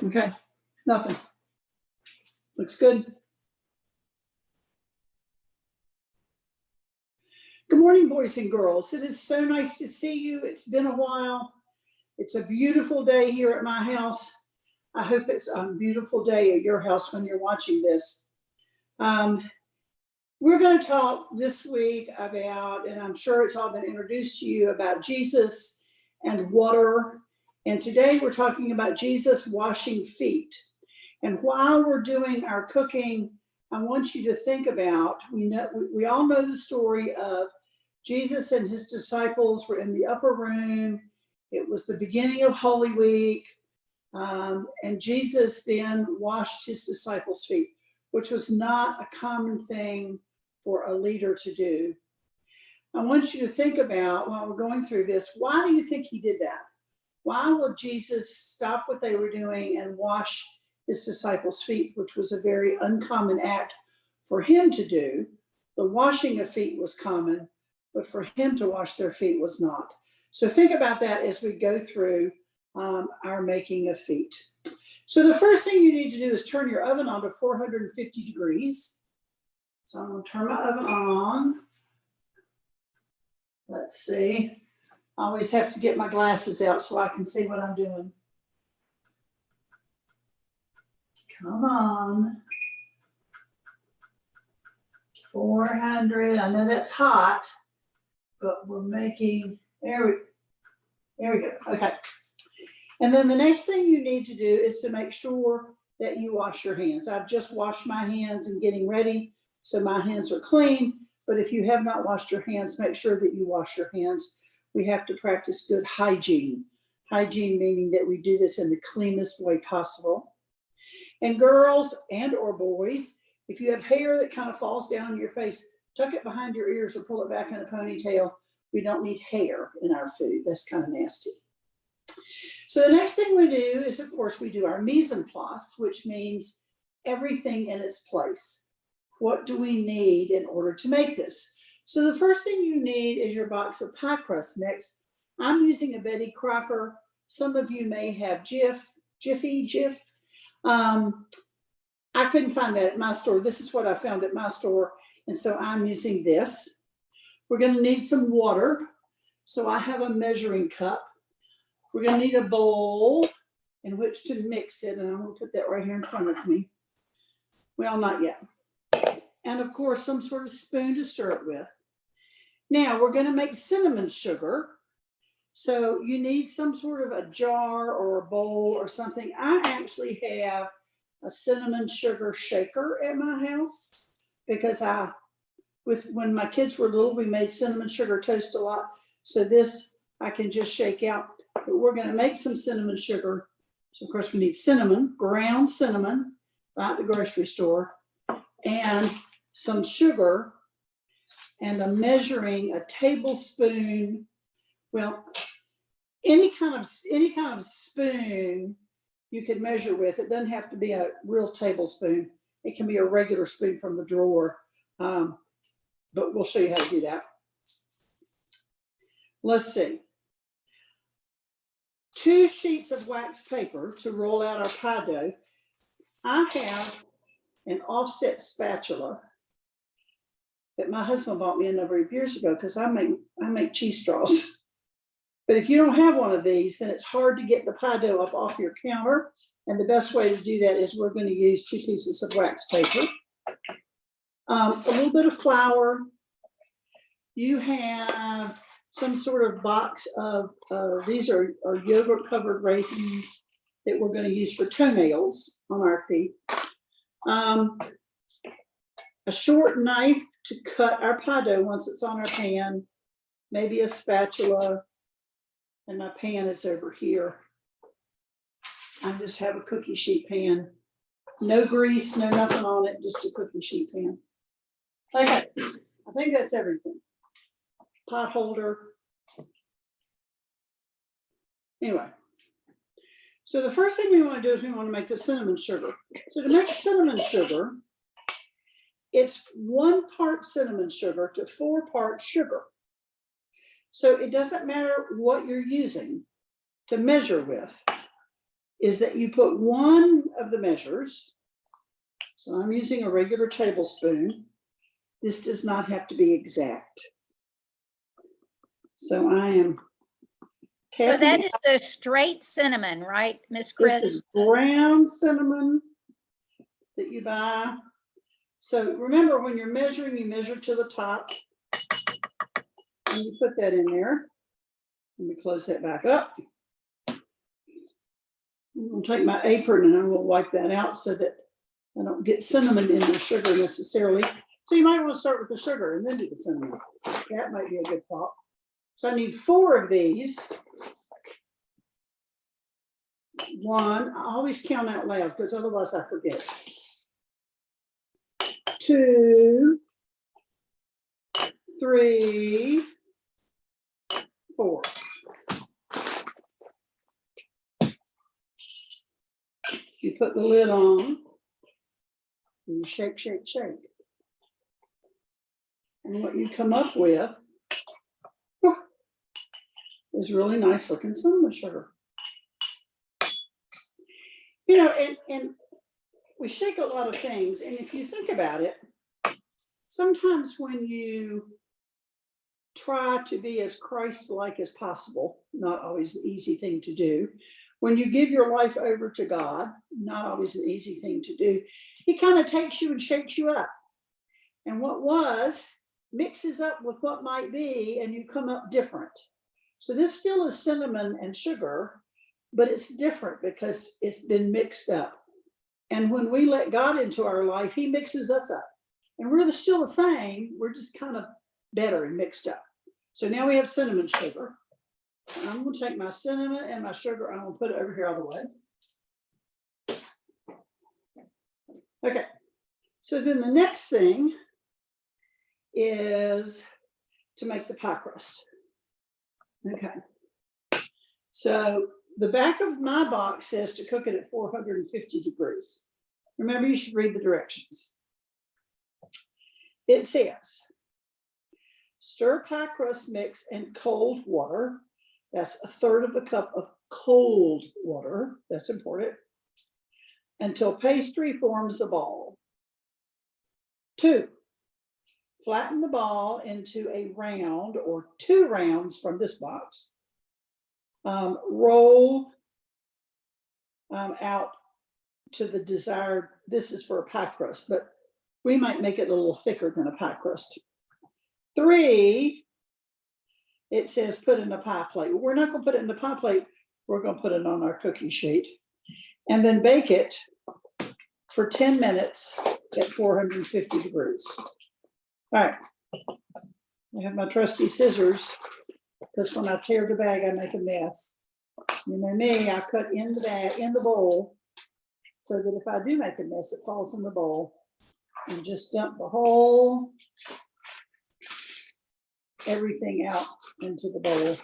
Okay, nothing. Looks good. Good morning, boys and girls. It is so nice to see you. It's been a while. It's a beautiful day here at my house. I hope it's a beautiful day at your house when you're watching this. We're going to talk this week about, and I'm sure it's all been introduced to you, about Jesus and water. And today we're talking about Jesus washing feet. And while we're doing our cooking, I want you to think about, we all know the story of Jesus and his disciples were in the upper room. It was the beginning of Holy Week. And Jesus then washed his disciples' feet, which was not a common thing for a leader to do. I want you to think about, while we're going through this, why do you think he did that? Why would Jesus stop what they were doing and wash his disciples' feet, which was a very uncommon act for him to do? The washing of feet was common, but for him to wash their feet was not. So think about that as we go through our making of feet. So the first thing you need to do is turn your oven on to 450 degrees. So I'm going to turn my oven on. Let's see. I always have to get my glasses out so I can see what I'm doing. Come on. 400. I know that's hot, but we're making, there we go. Okay. And then the next thing you need to do is to make sure that you wash your hands. I've just washed my hands and getting ready, so my hands are clean. But if you have not washed your hands, make sure that you wash your hands. We have to practice good hygiene. Hygiene meaning that we do this in the cleanest way possible. And girls and or boys, if you have hair that kind of falls down on your face, tuck it behind your ears or pull it back in a ponytail. We don't need hair in our food. That's kind of nasty. So the next thing we do is, of course, we do our mise en place, which means everything in its place. What do we need in order to make this? So the first thing you need is your box of pie crust mix. I'm using a Betty Crocker. Some of you may have Jif. I couldn't find that at my store. This is what I found at my store. And so I'm using this. We're going to need some water. So I have a measuring cup. We're going to need a bowl in which to mix it. And I'm going to put that right here in front of me. Well, not yet. And of course, some sort of spoon to stir it with. Now we're going to make cinnamon sugar. So you need some sort of a jar or a bowl or something. I actually have a cinnamon sugar shaker at my house because when my kids were little, we made cinnamon sugar toast a lot. So this I can just shake out. But we're going to make some cinnamon sugar. So of course we need cinnamon, ground cinnamon, at the grocery store, and some sugar, and a tablespoon. Well, any kind of spoon you could measure with. It doesn't have to be a real tablespoon. It can be a regular spoon from the drawer, but we'll show you how to do that. Let's see. 2 sheets of wax paper to roll out our pie dough. I have an offset spatula that my husband bought me a number of years ago because I make cheese straws. But if you don't have one of these, then it's hard to get the pie dough up off your counter. And the best way to do that is we're going to use 2 pieces of wax paper, a little bit of flour. You have some sort of box of, these are yogurt covered raisins that we're going to use for toenails on our feet. A short knife to cut our pie dough once it's on our pan, maybe a spatula, and my pan is over here. I just have a cookie sheet pan. No grease, no nothing on it, just a cookie sheet pan. Okay, I think that's everything. Pot holder. Anyway, so the first thing we want to do is we want to make the cinnamon sugar. So to make cinnamon sugar, it's 1 part cinnamon sugar to 4 parts sugar. So it doesn't matter what you're using to measure with. is that you put one of the measures. So I'm using a regular tablespoon. This does not have to be exact. So I am So tapping. that is the straight cinnamon, right, Miss Chris? This is ground cinnamon that you buy. So remember, when you're measuring, you measure to the top. And you put that in there. Let me close that back up. I'm going to take my apron and I will wipe that out so that I don't get cinnamon in the sugar necessarily. So you might want to start with the sugar and then do the cinnamon. That might be a good thought. So I need 4 of these. One, I always count out loud because otherwise I forget. 2, 3, 4. You put the lid on and you shake, shake, shake. And what you come up with is really nice looking cinnamon sugar. You know, and we shake a lot of things. And if you think about it, sometimes when you try to be as Christ-like as possible, not always an easy thing to do. When you give your life over to God, not always an easy thing to do, He kind of takes you and shakes you up. And what was mixes up with what might be, and you come up different. So this still is cinnamon and sugar, but it's different because it's been mixed up. And when we let God into our life, He mixes us up. And we're still the same, we're just kind of better and mixed up. So now we have cinnamon sugar. I'm going to take my cinnamon and my sugar, I'm going to put it over here all the way. Okay, so then the next thing is to make the pie crust. Okay, so the back of my box says to cook it at 450 degrees. Remember, you should read the directions. It says, stir pie crust mix in cold water. That's 1/3 of a cup of cold water. That's important. Until pastry forms a ball. 2, flatten the ball into a round or 2 rounds from this box. Roll out to the desired, this is for a pie crust, but we might make it a little thicker than a pie crust. 3, it says put in a pie plate. We're not going to put it in the pie plate. We're going to put it on our cookie sheet. And then bake it for 10 minutes at 450 degrees. All right. I have my trusty scissors because when I tear the bag, I make a mess. You know me, I cut in the bag, in the bowl, so that if I do make a mess, it falls in the bowl. And just dump the whole everything out into the bowl.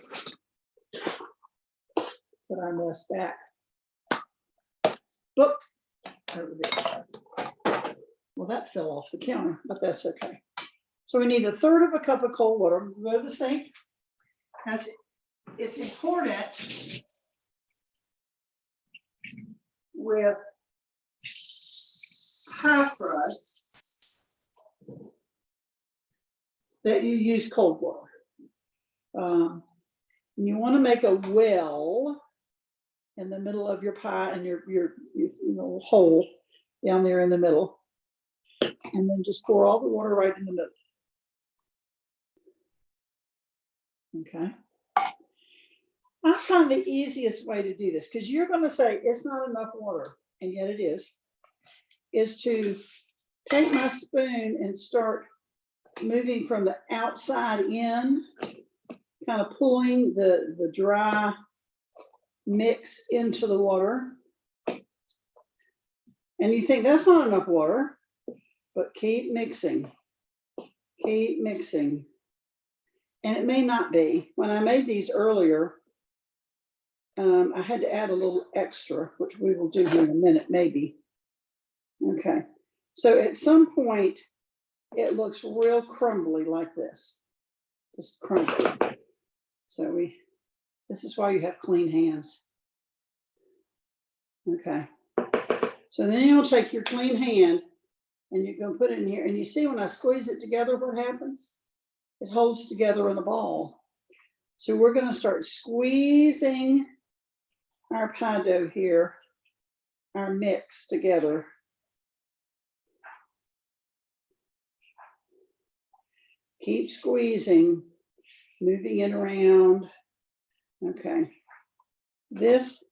Put our mess back. Look, over there. Well, that fell off the counter, but that's okay. So we need 1/3 of a cup of cold water. Go to the sink. It's important with pie crust that you use cold water. You want to make a well in the middle of your pie and your hole down there in the middle, and then just pour all the water right in the middle. Okay. I find the easiest way to do this, because you're going to say it's not enough water, and yet it is to take my spoon and start moving from the outside in, kind of pulling the dry mix into the water. And you think that's not enough water, but keep mixing, keep mixing. And it may not be. When I made these earlier, I had to add a little extra, which we will do here in a minute, maybe. Okay, so at some point, it looks real crumbly like this, just crumbly. So this is why you have clean hands. Okay. So then you'll take your clean hand and you're gonna put it in here, and you see when I squeeze it together, what happens? It holds together in a ball. So we're gonna start squeezing our pie dough here, our mix together. Keep squeezing, moving it around. Okay. This,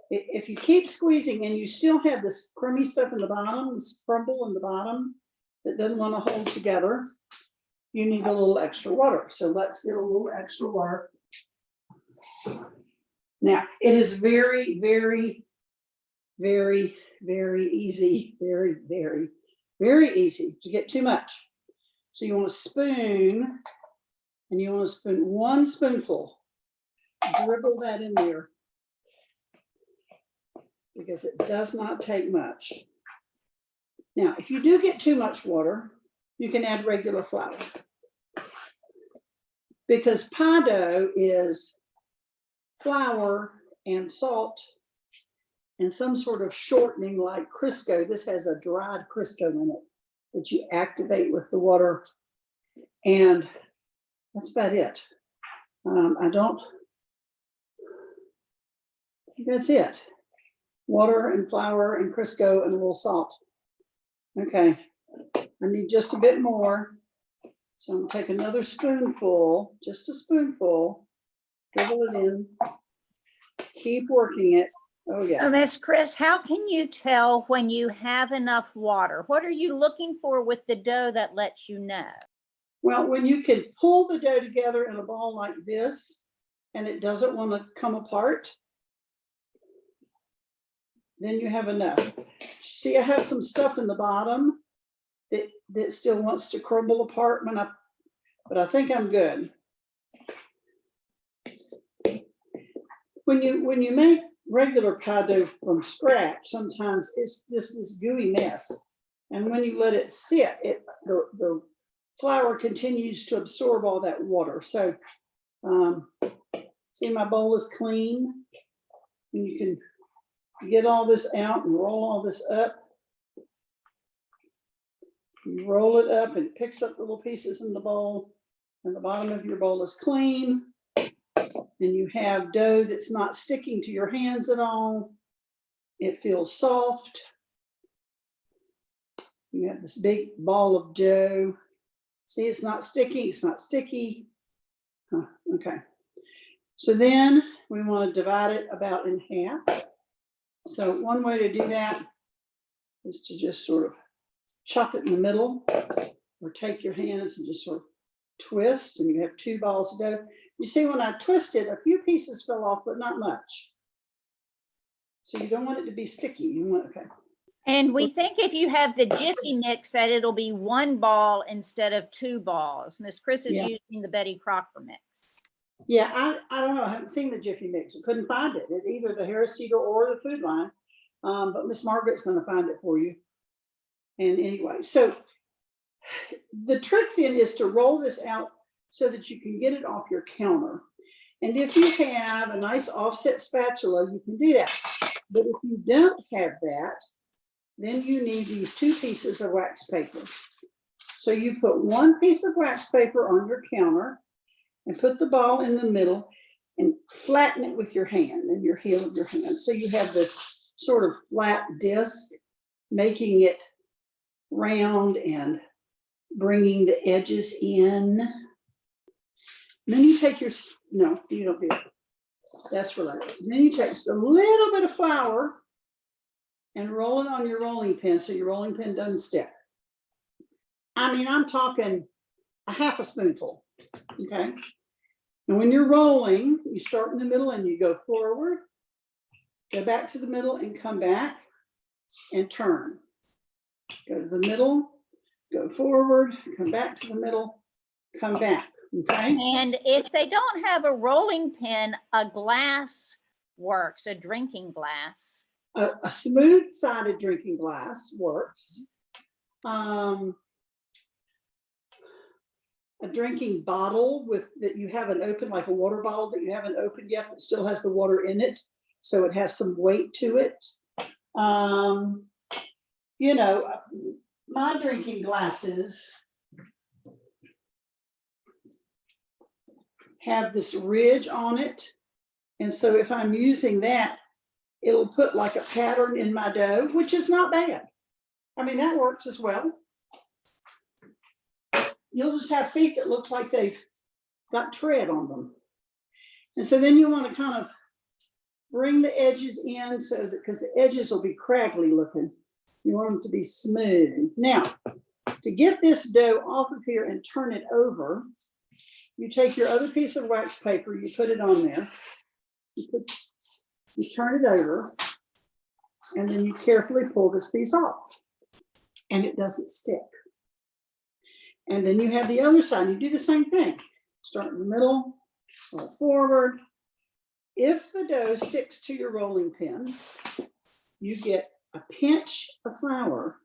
if you keep squeezing and you still have this creamy stuff in the bottom, this crumble in the bottom that doesn't want to hold together, you need a little extra water. So let's get a little extra water. Now, it is very, very, very, very easy, very, very, very easy to get too much. So you want a spoon, and you want to spoon 1 spoonful. Dribble that in there, because it does not take much. Now, if you do get too much water, you can add regular flour, because pie dough is flour and salt and some sort of shortening like Crisco. This has a dried Crisco in it that you activate with the water, and that's about it. That's it. Water and flour and Crisco and a little salt. Okay, I need just a bit more. So I'm gonna take another spoonful, just a spoonful, dribble it in, keep working it. Oh yeah. So Miss Chris, how can you tell when you have enough water? What are you looking for with the dough that lets you know? Well, when you can pull the dough together in a ball like this, and it doesn't want to come apart, then you have enough. See, I have some stuff in the bottom that still wants to crumble apart but I think I'm good. When you make regular pie dough from scratch, sometimes it's just this gooey mess. And when you let it sit, the flour continues to absorb all that water. So see, my bowl is clean, and you can get all this out and roll all this up. You roll it up and it picks up the little pieces in the bowl, and the bottom of your bowl is clean. And you have dough that's not sticking to your hands at all. It feels soft. You have this big ball of dough. See, it's not sticky, it's not sticky. Huh, okay. So then we want to divide it about in half. So one way to do that is to just sort of chop it in the middle, or take your hands and just sort of twist, and you have 2 balls of dough. You see, when I twisted, a few pieces fell off, but not much. So you don't want it to be sticky. You want, okay. And we think if you have the Jiffy mix that it'll be 1 ball instead of 2 balls. Miss Chris is using the Betty Crocker mix. Yeah, I don't know. I haven't seen the Jiffy mix. I couldn't find it at either the Harris Teeter or the Food Line. But Miss Margaret's going to find it for you. And anyway, so the trick then is to roll this out so that you can get it off your counter. And if you have a nice offset spatula, you can do that. But if you don't have that, then you need these 2 pieces of wax paper. So you put 1 piece of wax paper on your counter and put the ball in the middle and flatten it with your hand and your heel of your hand. So you have this sort of flat disc, making it round and bringing the edges in. And then you take your, no, you don't do it. That's relaxed. And then you take just a little bit of flour and roll it on your rolling pin so your rolling pin doesn't stick. I mean, I'm talking a half a spoonful, okay? And when you're rolling, you start in the middle and you go forward, go back to the middle and come back and turn. Go to the middle, go forward, come back to the middle, come back, okay? And if they don't have a rolling pin, a glass works, a drinking glass. A smooth-sided drinking glass works. A drinking bottle that you haven't opened, like a water bottle that you haven't opened yet, but still has the water in it, so it has some weight to it. You know, my drinking glasses have this ridge on it. And so if I'm using that, it'll put like a pattern in my dough, which is not bad. I mean, that works as well. You'll just have feet that look like they've got tread on them. And so then you want to kind of bring the edges in so that, because the edges will be craggly looking. You want them to be smooth. Now, to get this dough off of here and turn it over, you take your other piece of wax paper, you put it on there, you turn it over, and then you carefully pull this piece off, and it doesn't stick. And then you have the other side, you do the same thing. Start in the middle, roll forward. If the dough sticks to your rolling pin, you get a pinch of flour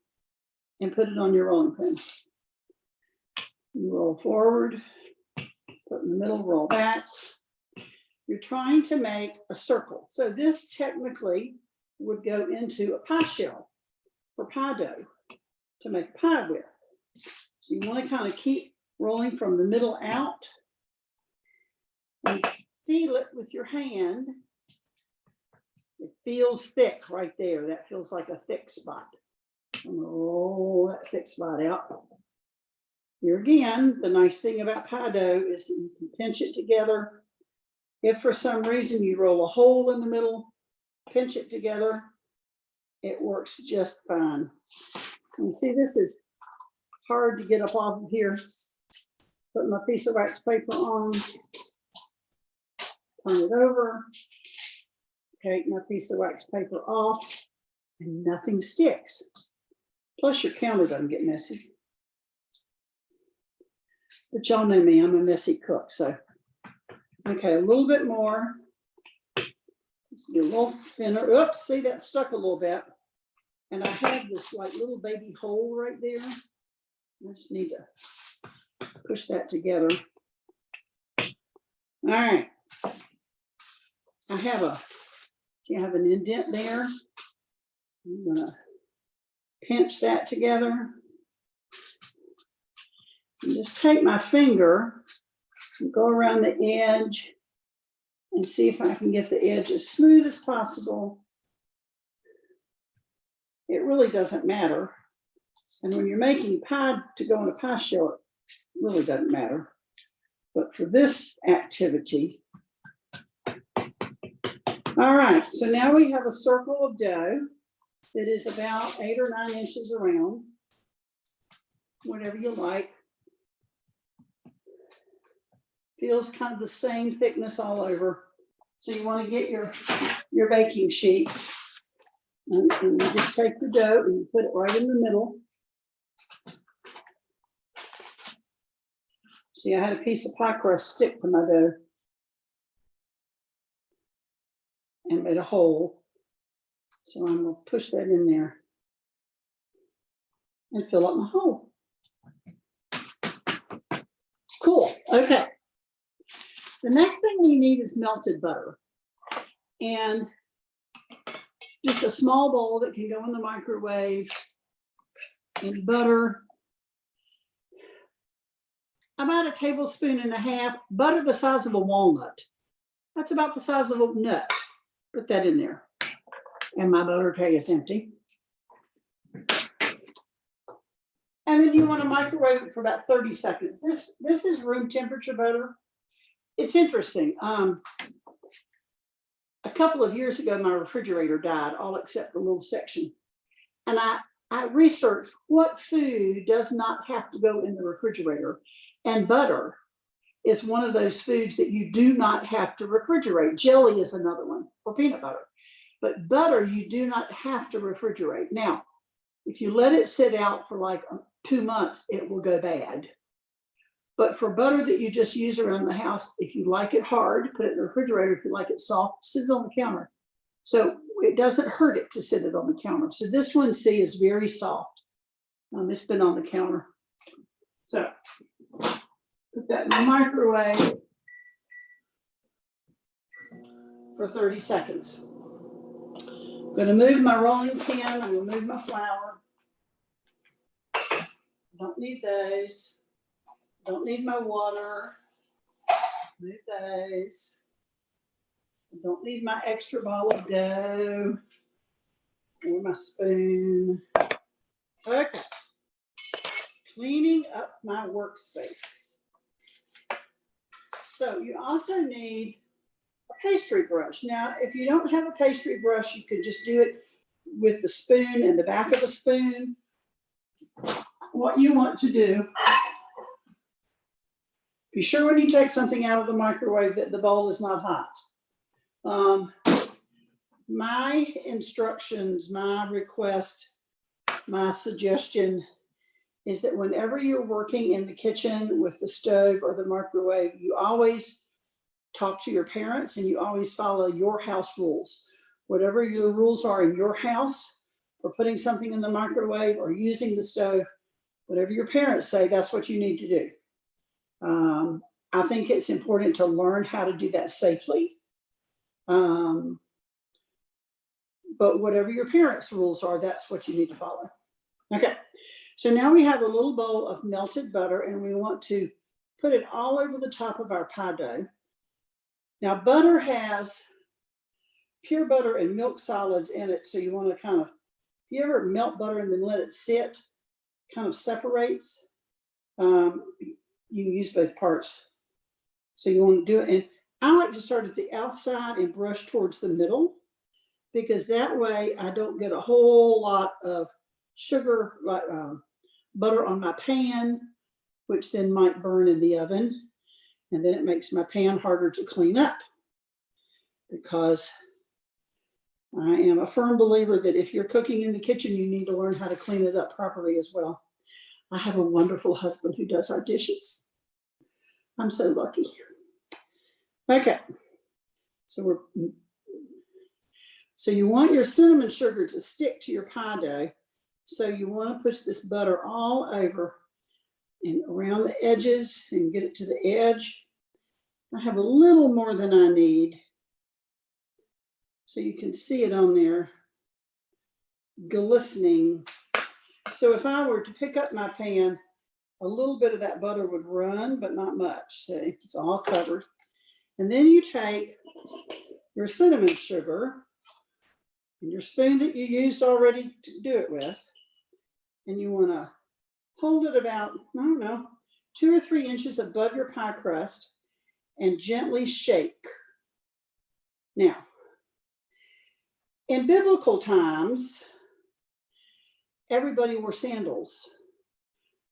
and put it on your rolling pin. You roll forward, put in the middle, roll back. You're trying to make a circle. So this technically would go into a pie shell for pie dough to make a pie with. So you want to kind of keep rolling from the middle out and feel it with your hand. It feels thick right there. That feels like a thick spot. I'm gonna roll that thick spot out. Here again, the nice thing about pie dough is that you can pinch it together. If for some reason you roll a hole in the middle, pinch it together, it works just fine. And see, this is hard to get up off of here. Put my piece of wax paper on, turn it over, take my piece of wax paper off, and nothing sticks. Plus your counter doesn't get messy. But y'all know me, I'm a messy cook, so. Okay, a little bit more. Just be a little thinner. Oops, see, that stuck a little bit. And I have this like little baby hole right there. I just need to push that together. All right. I have an indent there. I'm gonna pinch that together. And just take my finger and go around the edge and see if I can get the edge as smooth as possible. It really doesn't matter. And when you're making pie to go in a pie shell, it really doesn't matter. But for this activity, all right, so now we have a circle of dough that is about 8 or 9 inches around, whatever you like. Feels kind of the same thickness all over. So you want to get your baking sheet and you just take the dough and you put it right in the middle. See, I had a piece of pie crust stick to my dough and made a hole. So I'm going to push that in there and fill up my hole. Cool. Okay. The next thing we need is melted butter. And just a small bowl that can go in the microwave. And butter. About 1.5 tablespoons. Butter the size of a walnut. That's about the size of a nut. Put that in there. And my butter tray is empty. And then you want to microwave it for about 30 seconds. This is room temperature butter. It's interesting. A couple of years ago, my refrigerator died, all except the little section. And I researched what food does not have to go in the refrigerator. And butter is one of those foods that you do not have to refrigerate. Jelly is another one, or peanut butter. But butter, you do not have to refrigerate. Now, if you let it sit out for like 2 months, it will go bad. But for butter that you just use around the house, if you like it hard, put it in the refrigerator. If you like it soft, sit it on the counter. So it doesn't hurt it to sit it on the counter. So this one, see, is very soft. It's been on the counter. So put that in the microwave for 30 seconds. I'm gonna move my rolling pin, I'm gonna move my flour. Don't need those. Don't need my water. Move those. Don't need my extra ball of dough or my spoon. Okay. Cleaning up my workspace. So you also need a pastry brush. Now, if you don't have a pastry brush, you could just do it with the spoon and the back of the spoon. What you want to do, be sure when you take something out of the microwave that the bowl is not hot. My instructions, my request, my suggestion is that whenever you're working in the kitchen with the stove or the microwave, you always talk to your parents and you always follow your house rules. Whatever your rules are in your house for putting something in the microwave or using the stove, whatever your parents say, that's what you need to do. I think it's important to learn how to do that safely. But whatever your parents' rules are, that's what you need to follow. Okay, so now we have a little bowl of melted butter and we want to put it all over the top of our pie dough. Now butter has pure butter and milk solids in it, so you want to kind of, if you ever melt butter and then let it sit, kind of separates. You can use both parts. So you want to do it, and I like to start at the outside and brush towards the middle, because that way I don't get a whole lot of sugar, like butter on my pan, which then might burn in the oven. And then it makes my pan harder to clean up, because I am a firm believer that if you're cooking in the kitchen, you need to learn how to clean it up properly as well. I have a wonderful husband who does our dishes. I'm so lucky. Okay, so you want your cinnamon sugar to stick to your pie dough. So you want to push this butter all over and around the edges and get it to the edge. I have a little more than I need, so you can see it on there glistening. So if I were to pick up my pan, a little bit of that butter would run, but not much. See, it's all covered. And then you take your cinnamon sugar and your spoon that you used already to do it with, and you want to hold it about, I don't know, 2 or 3 inches above your pie crust and gently shake. Now, in biblical times, everybody wore sandals.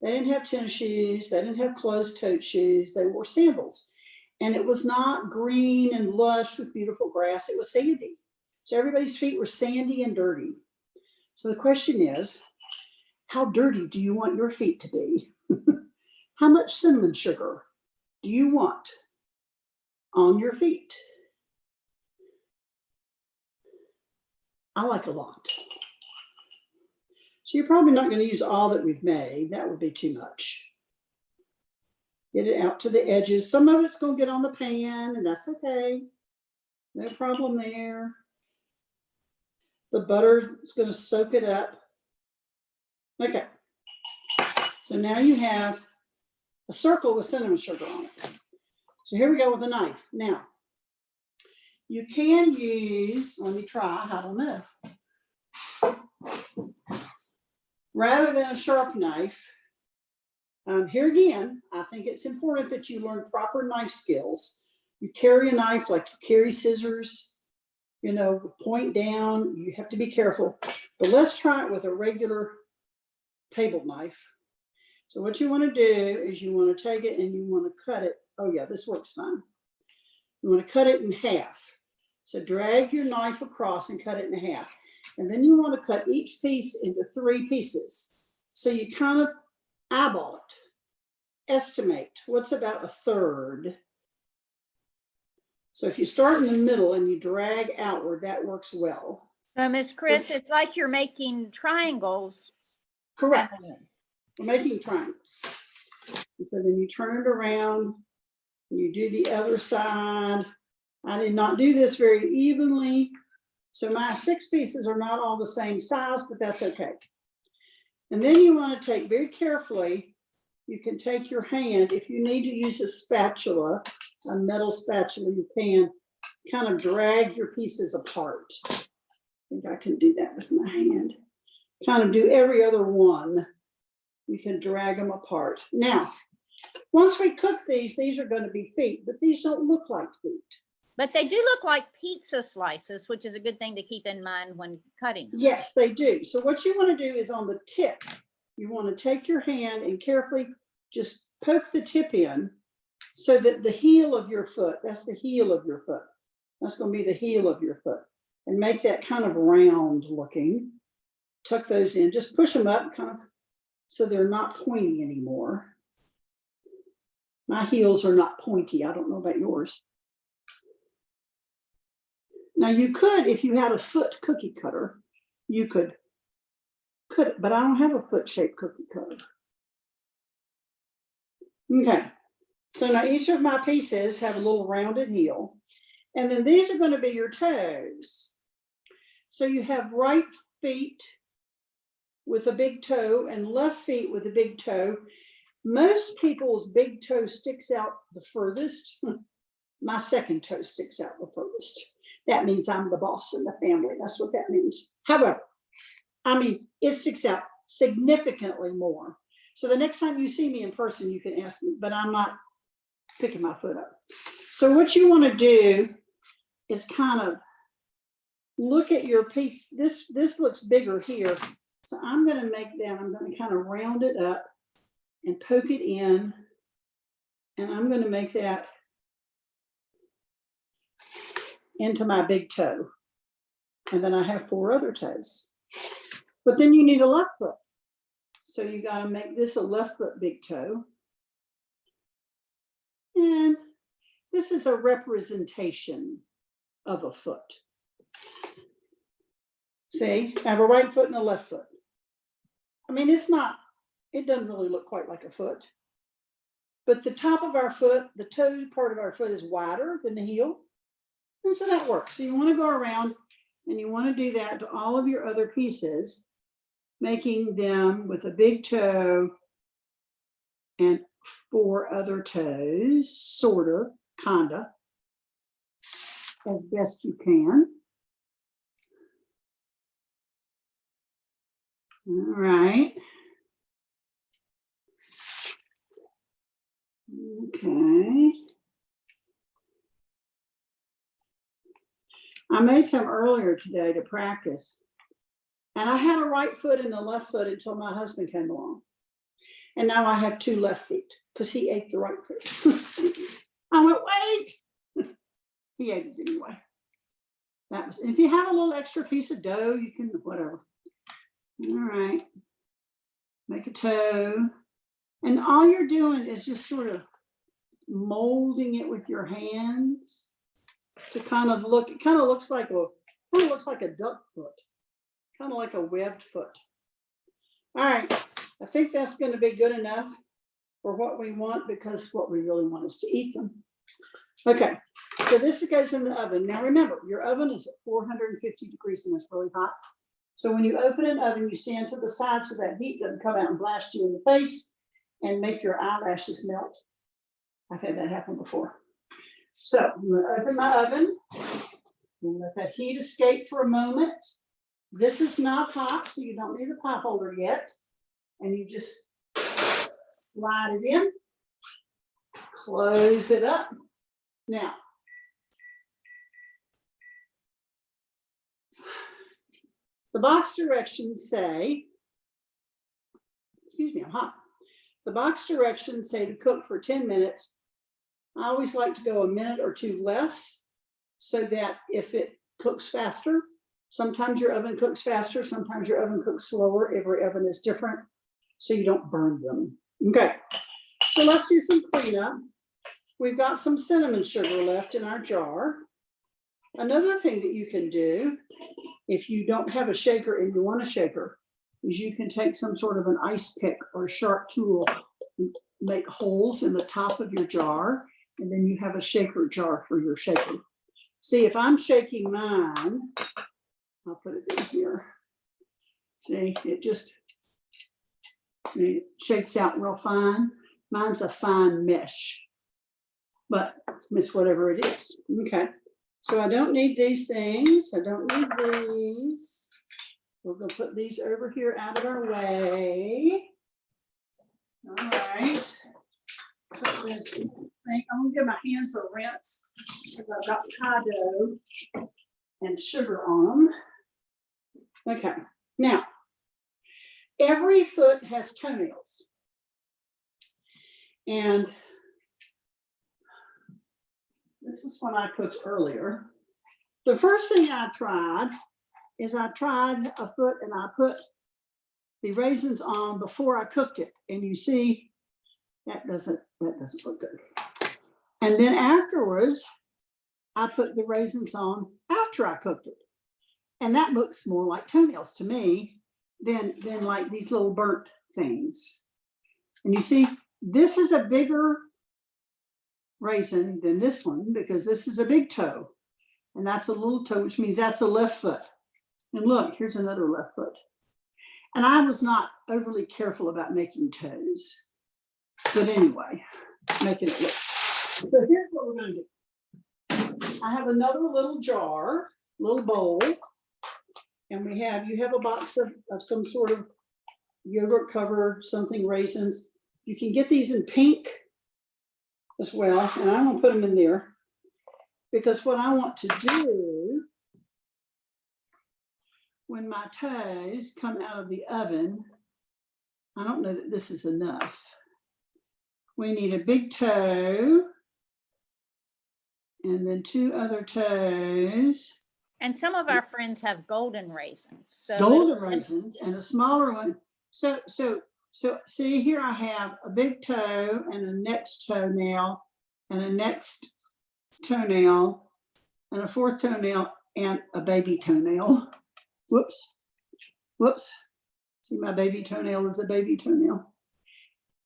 They didn't have tennis shoes. They didn't have closed-toed shoes. They wore sandals. And it was not green and lush with beautiful grass. It was sandy. So everybody's feet were sandy and dirty. So the question is, how dirty do you want your feet to be? How much cinnamon sugar do you want on your feet? I like a lot. So you're probably not going to use all that we've made. That would be too much. Get it out to the edges. Some of it's going to get on the pan, and that's okay. No problem there. The butter is going to soak it up. Okay. So now you have a circle with cinnamon sugar on it. So here we go with a knife. Now, you can use, let me try, I don't know. Rather than a sharp knife, here again, I think it's important that you learn proper knife skills. You carry a knife like you carry scissors, you know, point down. You have to be careful. But let's try it with a regular table knife. So what you want to do is you want to take it and you want to cut it. Oh yeah, this works fine. You want to cut it in half. So drag your knife across and cut it in half. And then you want to cut each piece into 3 pieces. So you kind of eyeball it. Estimate what's about 1/3. So if you start in the middle and you drag outward, that works well. So Miss Chris, it's like you're making triangles. Correct. We're making triangles. And so then you turn it around and you do the other side. I did not do this very evenly, So my 6 pieces are not all the same size, but that's okay. And then you want to take very carefully, you can take your hand, if you need to use a spatula, a metal spatula, you can kind of drag your pieces apart. I think I can do that with my hand. Kind of do every other one. You can drag them apart. Now, once we cook these are going to be feet, but these don't look like feet. But they do look like pizza slices, which is a good thing to keep in mind when cutting. Yes, they do. So what you want to do is on the tip, you want to take your hand and carefully just poke the tip in so that the heel of your foot, that's the heel of your foot. That's going to be the heel of your foot. And make that kind of round looking. Tuck those in, just push them up kind of so they're not pointy anymore. My heels are not pointy. I don't know about yours. Now you could, if you had a foot cookie cutter, you could cut it, but I don't have a foot-shaped cookie cutter. Okay, so now each of my pieces have a little rounded heel, and then these are going to be your toes. So you have right feet with a big toe and left feet with a big toe. Most people's big toe sticks out the furthest. My second toe sticks out the furthest. That means I'm the boss in the family. That's what that means. However, I mean, it sticks out significantly more. So the next time you see me in person, you can ask me, but I'm not picking my foot up. So what you want to do is kind of look at your piece. This looks bigger here. So I'm going to make that, I'm going to kind of round it up and poke it in. And I'm going to make that into my big toe. And then I have 4 other toes. But then you need a left foot. So you got to make this a left foot big toe. And this is a representation of a foot. See, I have a right foot and a left foot. I mean, it doesn't really look quite like a foot. But the top of our foot, the toe part of our foot is wider than the heel. And so that works. So you want to go around and you want to do that to all of your other pieces, making them with a big toe and 4 other toes, sort of, kinda, as best you can. All right. Okay. I made some earlier today to practice. And I had a right foot and a left foot until my husband came along. And now I have 2 left feet because he ate the right foot. I went, wait. He ate it anyway. That was, if you have a little extra piece of dough, you can, whatever. All right. Make a toe. And all you're doing is just sort of molding it with your hands to kind of look, it kind of looks like a duck foot, kind of like a webbed foot. All right, I think that's going to be good enough for what we want, because what we really want is to eat them. Okay, so this goes in the oven. Now remember, your oven is at 450 degrees and it's really hot. So when you open an oven, you stand to the side so that heat doesn't come out and blast you in the face and make your eyelashes melt. I've had that happen before. So I'm going to open my oven and let that heat escape for a moment. This is not hot, so you don't need a pot holder yet. And you just slide it in, close it up. Now, the box directions say, excuse me, I'm hot. The box directions say to cook for 10 minutes. I always like to go a minute or 2 less so that if it cooks faster, sometimes your oven cooks faster, sometimes your oven cooks slower. Every oven is different, so you don't burn them. Okay, so let's do some cleanup. We've got some cinnamon sugar left in our jar. Another thing that you can do, if you don't have a shaker and you want a shaker, is you can take some sort of an ice pick or a sharp tool and make holes in the top of your jar, and then you have a shaker jar for your shaker. See, if I'm shaking mine, I'll put it in here. See, it shakes out real fine. Mine's a fine mesh, but it's whatever it is. Okay, so I don't need these things. I don't need these. We're gonna put these over here out of our way. All right. Put this thing. I'm gonna give my hands a rinse because I've got pie dough and sugar on them. Okay, now every foot has toenails. And this is what I cooked earlier. The first thing I tried is I tried a foot and I put the raisins on before I cooked it. And you see, that doesn't look good. And then afterwards, I put the raisins on after I cooked it. And that looks more like toenails to me than like these little burnt things. And you see, this is a bigger raisin than this one because this is a big toe. And that's a little toe, which means that's a left foot. And look, here's another left foot. And I was not overly careful about making toes. But anyway, making it look. So here's what we're going to do. I have another little jar, little bowl. And you have a box of some sort of yogurt covered something, raisins. You can get these in pink as well. And I'm going to put them in there because what I want to do when my toes come out of the oven, I don't know that this is enough. We need a big toe and then 2 other toes. And some of our friends have golden raisins. So golden raisins and a smaller one. So see here I have a big toe and a next toenail and a next toenail and a 4th toenail and a baby toenail. Whoops. See, my baby toenail is a baby toenail.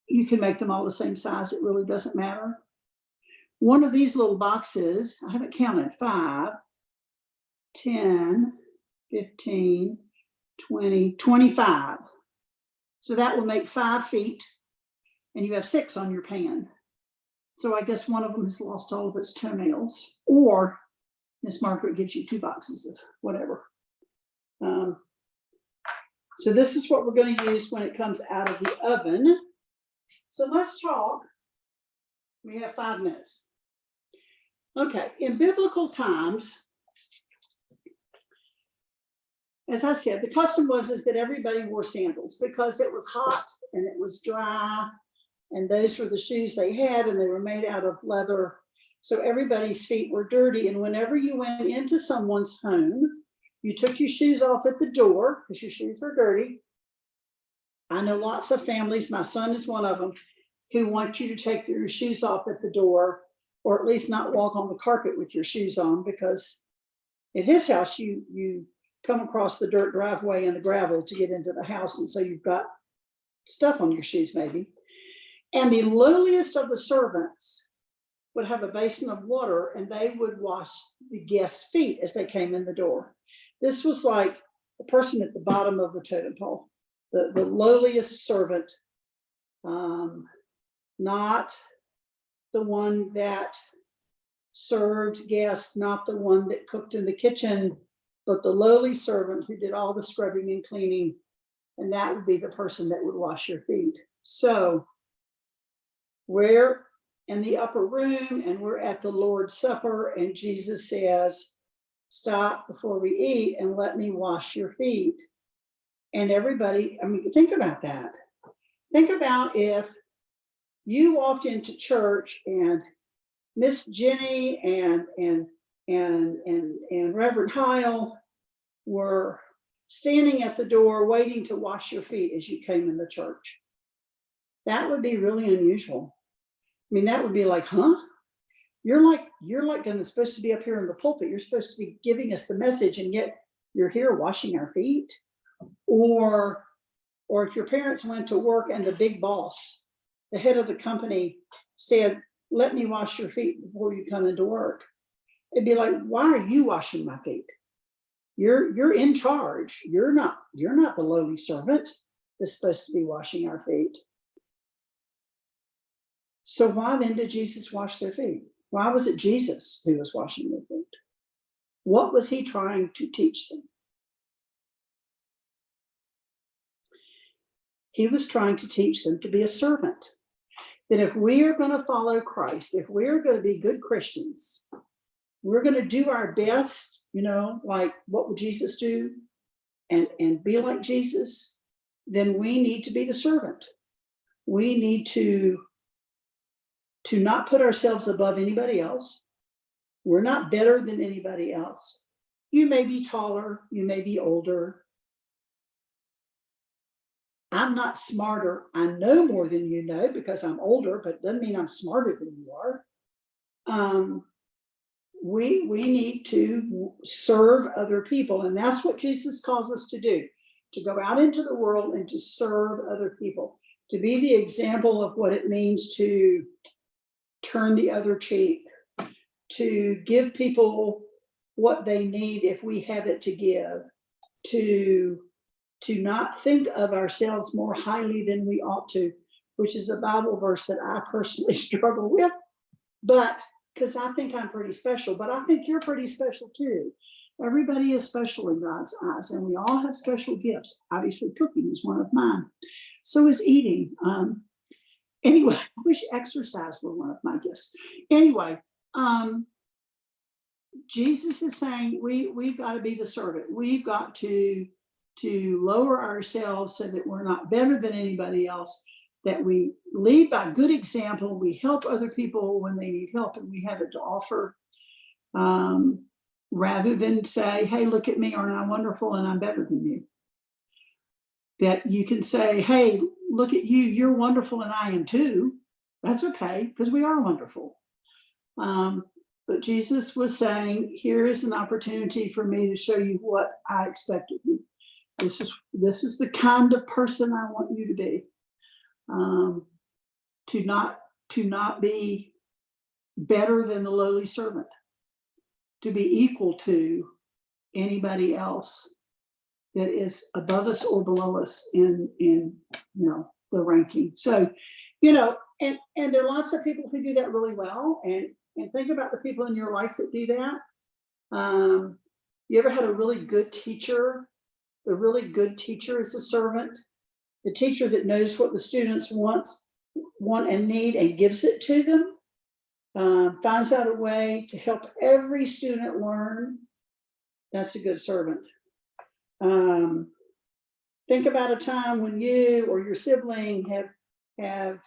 You can make them all the same size. It really doesn't matter. One of these little boxes, I haven't counted, 5, 10, 15, 20, 25. So that will make 5 feet and you have 6 on your pan. So I guess one of them has lost all of its toenails, or Miss Margaret gives you 2 boxes of whatever. So this is what we're going to use when it comes out of the oven. So let's talk. We have 5 minutes. Okay, in biblical times, as I said, the custom was that everybody wore sandals because it was hot and it was dry, and those were the shoes they had, and they were made out of leather. So everybody's feet were dirty, and whenever you went into someone's home, you took your shoes off at the door because your shoes were dirty. I know lots of families, my son is one of them, who want you to take your shoes off at the door, or at least not walk on the carpet with your shoes on, because at his house, you come across the dirt driveway and the gravel to get into the house. And so you've got stuff on your shoes maybe. And the lowliest of the servants would have a basin of water and they would wash the guest's feet as they came in the door. This was like the person at the bottom of the totem pole, the lowliest servant, not the one that served guests, not the one that cooked in the kitchen, but the lowly servant who did all the scrubbing and cleaning. And that would be the person that would wash your feet. So we're in the upper room and we're at the Lord's Supper, and Jesus says, stop before we eat and let me wash your feet. And everybody, I mean, think about that. Think about if you walked into church and Miss Jenny and Reverend Heil were standing at the door waiting to wash your feet as you came in the church. That would be really unusual. I mean, that would be like, huh? You're like supposed to be up here in the pulpit. You're supposed to be giving us the message, and yet you're here washing our feet. Or if your parents went to work and the big boss, the head of the company, said, let me wash your feet before you come into work. It'd be like, why are you washing my feet? You're in charge. You're not the lowly servant that's supposed to be washing our feet. So why then did Jesus wash their feet? Why was it Jesus who was washing their feet? What was he trying to teach them? He was trying to teach them to be a servant. That if we are going to follow Christ, if we're going to be good Christians, we're going to do our best, like what would Jesus do, and be like Jesus, then we need to be the servant. We need to not put ourselves above anybody else. We're not better than anybody else. You may be taller, you may be older. I'm not smarter. I know more than you know because I'm older, but it doesn't mean I'm smarter than you are. We need to serve other people, and that's what Jesus calls us to do, to go out into the world and to serve other people, to be the example of what it means to turn the other cheek, to give people what they need if we have it to give, to not think of ourselves more highly than we ought to, which is a Bible verse that I personally struggle with, but because I think I'm pretty special, but I think you're pretty special too. Everybody is special in God's eyes, and we all have special gifts. Obviously, cooking is one of mine. So is eating. Anyway, I wish exercise were one of my gifts. Anyway, Jesus is saying we've got to be the servant. We've got to lower ourselves so that we're not better than anybody else, that we lead by good example, we help other people when they need help and we have it to offer, rather than say, hey, look at me, aren't I wonderful and I'm better than you. That you can say, hey, look at you, you're wonderful and I am too. That's okay, because we are wonderful. But Jesus was saying, here is an opportunity for me to show you what I expect of you. This is the kind of person I want you to be. To not be better than the lowly servant, to be equal to anybody else that is above us or below us in the ranking. So, and there are lots of people who do that really well. And think about the people in your life that do that. You ever had a really good teacher? The really good teacher is a servant. The teacher that knows what the students want and need and gives it to them, finds out a way to help every student learn. That's a good servant. Think about a time when you or your sibling have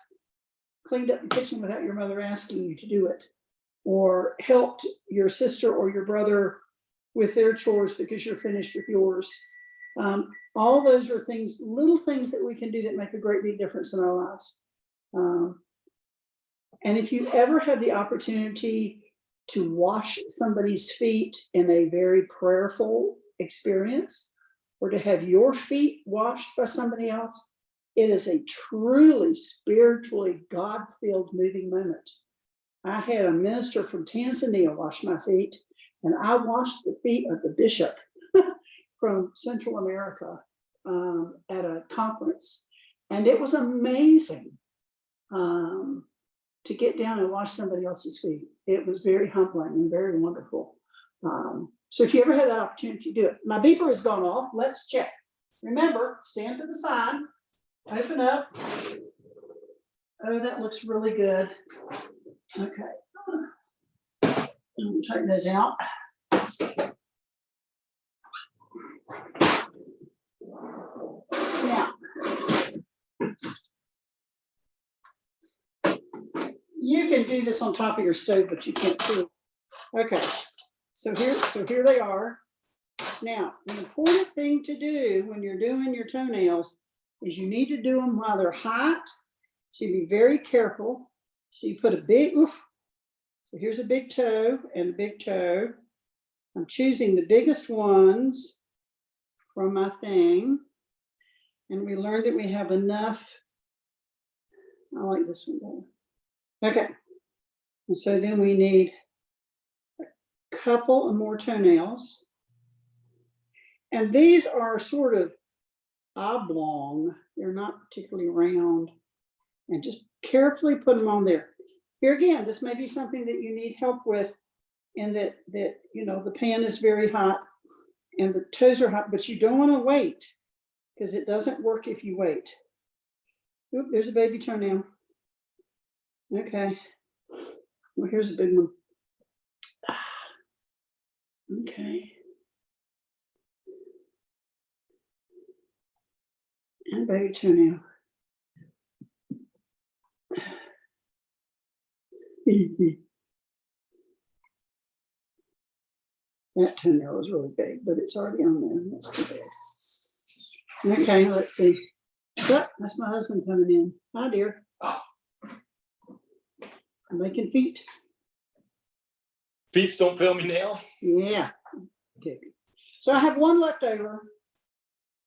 cleaned up the kitchen without your mother asking you to do it, or helped your sister or your brother with their chores because you're finished with yours. All those are things, little things that we can do that make a great big difference in our lives. And if you ever had the opportunity to wash somebody's feet in a very prayerful experience, or to have your feet washed by somebody else, it is a truly spiritually God-filled moving moment. I had a minister from Tanzania wash my feet, and I washed the feet of the bishop from Central America at a conference. And it was amazing to get down and wash somebody else's feet. It was very humbling and very wonderful. So if you ever had that opportunity, do it. My beeper has gone off. Let's check. Remember, stand to the side, open up. Oh, that looks really good. Okay. Tighten those out. Now, you can do this on top of your stove, but you can't see. Okay, so here they are. Now, the important thing to do when you're doing your toenails is you need to do them while they're hot. So you be very careful. So you put a big, so here's a big toe and a big toe. I'm choosing the biggest ones from my thing. And we learned that we have enough. I like this one better. Okay. And so then we need a couple of more toenails. And these are sort of oblong. They're not particularly round. And just carefully put them on there. Here again, this may be something that you need help with, and that you know, the pan is very hot and the toes are hot, but you don't want to wait, because it doesn't work if you wait. Oop, there's a baby toenail. Okay. Well, here's a big one. Okay. And baby toenail. That toenail is really big, but it's already on there. That's too big. Okay, let's see. Oh, that's my husband coming in. Hi, dear. I'm making feet. Feet don't fail me now. Yeah. Okay. So I have one left over.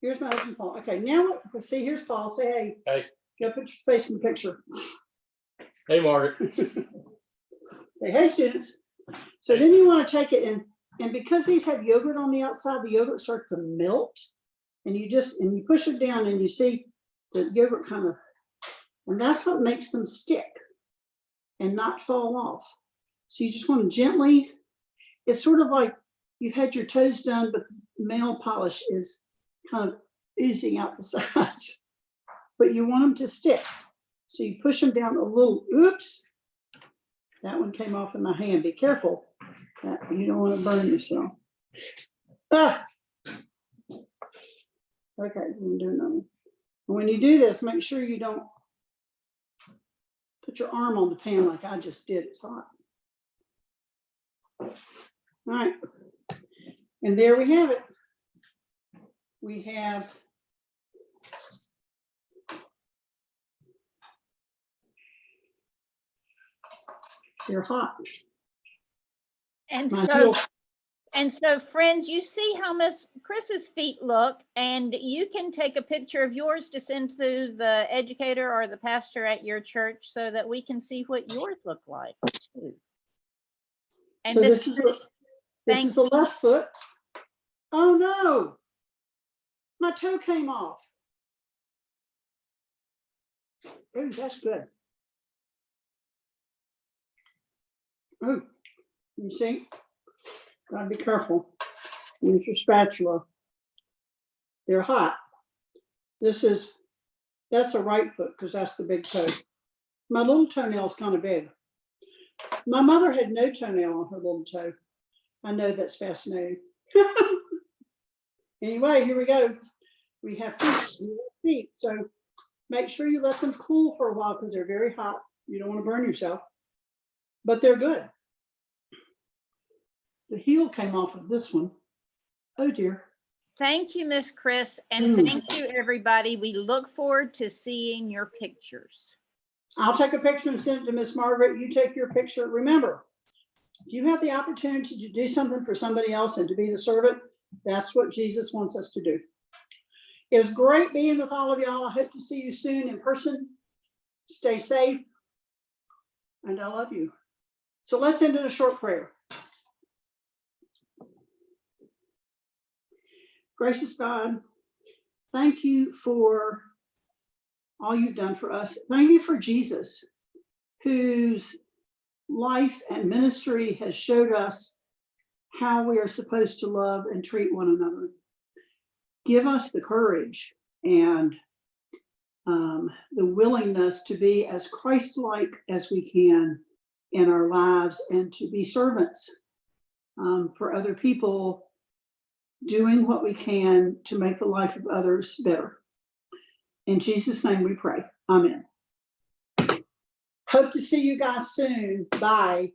Here's my husband, Paul. Okay, now see, here's Paul. Say hey. Hey. Go put your face in the picture. Hey, Margaret. Say hey, students. So then you want to take it and because these have yogurt on the outside, the yogurt starts to melt, and you push it down and you see the yogurt kind of, and that's what makes them stick and not fall off. So you just want to gently, it's sort of like you've had your toes done, but the nail polish is kind of oozing out the sides, but you want them to stick. So you push them down a little. Oops, that one came off in my hand. Be careful. You don't want to burn yourself. Ah. Okay, we're doing another one. When you do this, make sure you don't put your arm on the pan like I just did. It's hot. All right. And there we have it. We have they're hot. And My so, heel. friends, you see how Miss Chris's feet look, and you can take a picture of yours to send to the educator or the pastor at your church so that we can see what yours look like too. And So Miss this Thank is the left foot. Oh no, my toe came off. Oh, that's good. Oh, you see, gotta be careful. Use your spatula. They're hot. That's a right foot because that's the big toe. My little toenail is kind of big. My mother had no toenail on her little toe. I know that's fascinating. Anyway, here we go. We have feet. So make sure you let them cool for a while because they're very hot. You don't want to burn yourself, but they're good. The heel came off of this one. Oh dear. Thank you, Miss Chris, and thank you, everybody. We look forward to seeing your pictures. I'll take a picture and send it to Miss Margaret. You take your picture. Remember, if you have the opportunity to do something for somebody else and to be the servant, that's what Jesus wants us to do. It was great being with all of y'all. I hope to see you soon in person. Stay safe, and I love you. So let's end in a short prayer. Gracious God, thank you for all you've done for us. Thank you for Jesus, whose life and ministry has showed us how we are supposed to love and treat one another. Give us the courage and the willingness to be as Christ-like as we can in our lives and to be servants for other people, doing what we can to make the life of others better. In Jesus' name we pray. Amen. Hope to see you guys soon. Bye.